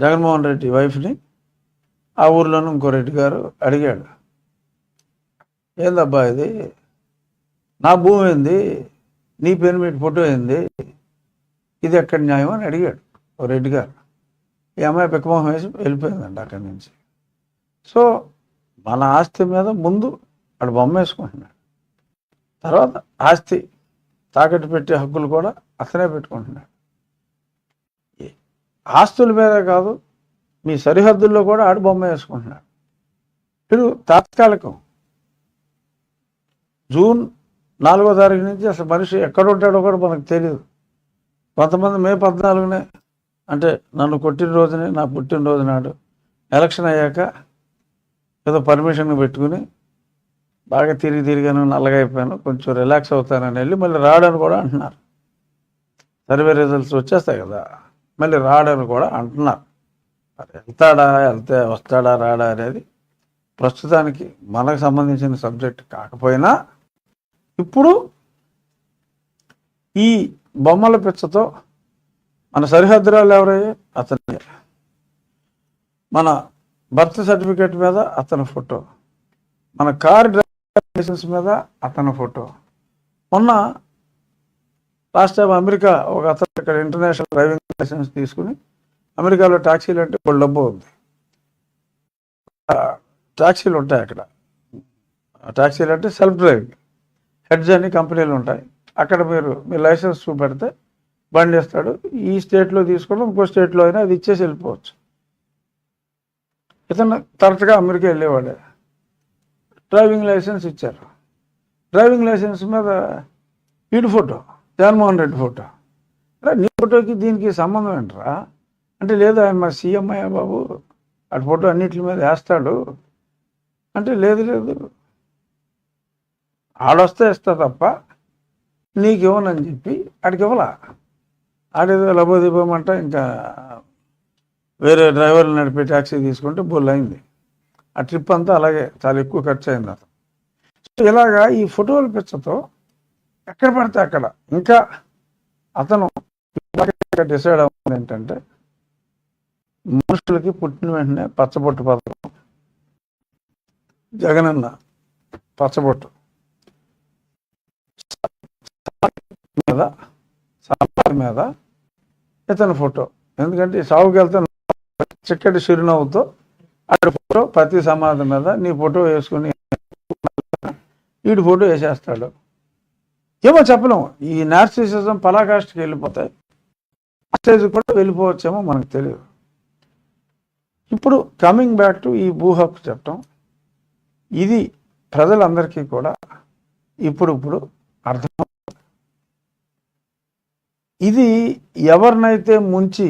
జగన్మోహన్ రెడ్డి వైఫ్ని ఆ ఊర్లోనూ ఇంకో రెడ్డి గారు అడిగాడు, ఏందబ్బా ఇది, నా భూమి ఏంది, నీ పేరు మీద ఫోటో ఏంది, ఇది ఎక్కడ న్యాయం అని అడిగాడు ఓ రెడ్డి గారు. ఈ అమ్మాయి పిక్కమోహం వేసి వెళ్ళిపోయిందండి అక్కడి నుంచి. సో మన ఆస్తి మీద ముందు అక్కడ బొమ్మ వేసుకుంటున్నాడు, తర్వాత ఆస్తి తాకట్టు పెట్టే హక్కులు కూడా అతనే పెట్టుకుంటున్నాడు. ఆస్తుల మీద కాదు, మీ సరిహద్దుల్లో కూడా ఆడు బొమ్మ వేసుకుంటున్నాడు. మీరు తాత్కాలికం జూన్ 4వ తారీఖు నుంచి అసలు మనిషి ఎక్కడ ఉంటాడో కూడా మనకు తెలియదు. కొంతమంది మే 14నే అంటే నన్ను కొట్టిన రోజునే, నా పుట్టినరోజు నాడు ఎలక్షన్ అయ్యాక ఏదో పర్మిషన్ పెట్టుకుని బాగా తిరిగాను, నల్లగా అయిపోయాను, కొంచెం రిలాక్స్ అవుతానని వెళ్ళి మళ్ళీ రాడని కూడా అంటున్నారు. సర్వే రిజల్ట్స్ వచ్చేస్తాయి కదా, మళ్ళీ రాడని కూడా అంటున్నారు. వస్తాడా రాడా అనేది ప్రస్తుతానికి మనకు సంబంధించిన సబ్జెక్ట్ కాకపోయినా, ఇప్పుడు ఈ బొమ్మల పిచ్చతో మన సరిహద్దురాలు ఎవరయ్యే అతనే, మన బర్త్ సర్టిఫికేట్ మీద అతని ఫోటో, మన కార్ డ్రైవింగ్ లైసెన్స్ మీద అతని ఫోటో. మొన్న లాస్ట్ టైం అమెరికా ఒక అతను ఇక్కడ ఇంటర్నేషనల్ డ్రైవింగ్ లైసెన్స్ తీసుకుని అమెరికాలో ట్యాక్సీలు అంటే ఒక డబ్బు ఉంది, ట్యాక్సీలు ఉంటాయి అక్కడ. ట్యాక్సీలు అంటే సెల్ఫ్ డ్రైవింగ్, హెడ్స్ అని కంపెనీలు ఉంటాయి. అక్కడ మీ లైసెన్స్ చూపెడితే బండి ఇస్తాడు. ఈ స్టేట్లో తీసుకుని ఇంకో స్టేట్లో అయినా అది ఇచ్చేసి వెళ్ళిపోవచ్చు. ఇతను తరచుగా అమెరికా వెళ్ళేవాడే, డ్రైవింగ్ లైసెన్స్ ఇచ్చారు. డ్రైవింగ్ లైసెన్స్ మీద వీడి ఫోటో, జగన్మోహన్ రెడ్డి ఫోటో. నీ ఫోటోకి దీనికి సంబంధం ఏంట్రా అంటే, లేదు ఆయన మా సీఎం అయ్యా బాబు, అటు ఫోటో అన్నిటి మీద వేస్తాడు అంటే, లేదు ఆడొస్తే ఇస్తా తప్ప నీకు ఇవ్వనని చెప్పి ఆడికి ఇవ్వలా. ఆడేదో లబోదీపమంట ఇంకా వేరే డ్రైవర్లు నడిపే ట్యాక్సీ తీసుకుంటే బోల్ అయింది. ఆ ట్రిప్ అంతా అలాగే చాలా ఎక్కువ ఖర్చు అయింది అతను. సో ఇలాగా ఈ ఫోటోల పిచ్చతో ఎక్కడ పడితే అక్కడ, ఇంకా అతను డిసైడ్ అవ్వదు ఏంటంటే, మనుషులకి పుట్టిన వెంటనే పచ్చబొట్టు పథకం, జగనన్న పచ్చబొట్టు మీద ఇతని ఫోటో. ఎందుకంటే సాగుకి వెళ్తే చిక్కటి చిరునవ్వుతో అక్కడ ఫోటో, ప్రతి సమాధి మీద నీ ఫోటో వేసుకుని వీడి ఫోటో వేసేస్తాడు. ఏమో చెప్పలేము, ఈ నార్సిసిజం పరాకాష్ఠకి వెళ్ళిపోతాయి, స్టేజ్ కూడా వెళ్ళిపోవచ్చేమో మనకు తెలియదు. ఇప్పుడు కమింగ్ బ్యాక్ టు ఈ భూ హక్కు చట్టం, ఇది ప్రజలందరికీ కూడా ఇప్పుడు అర్థం. ఇది ఎవరినైతే ముంచి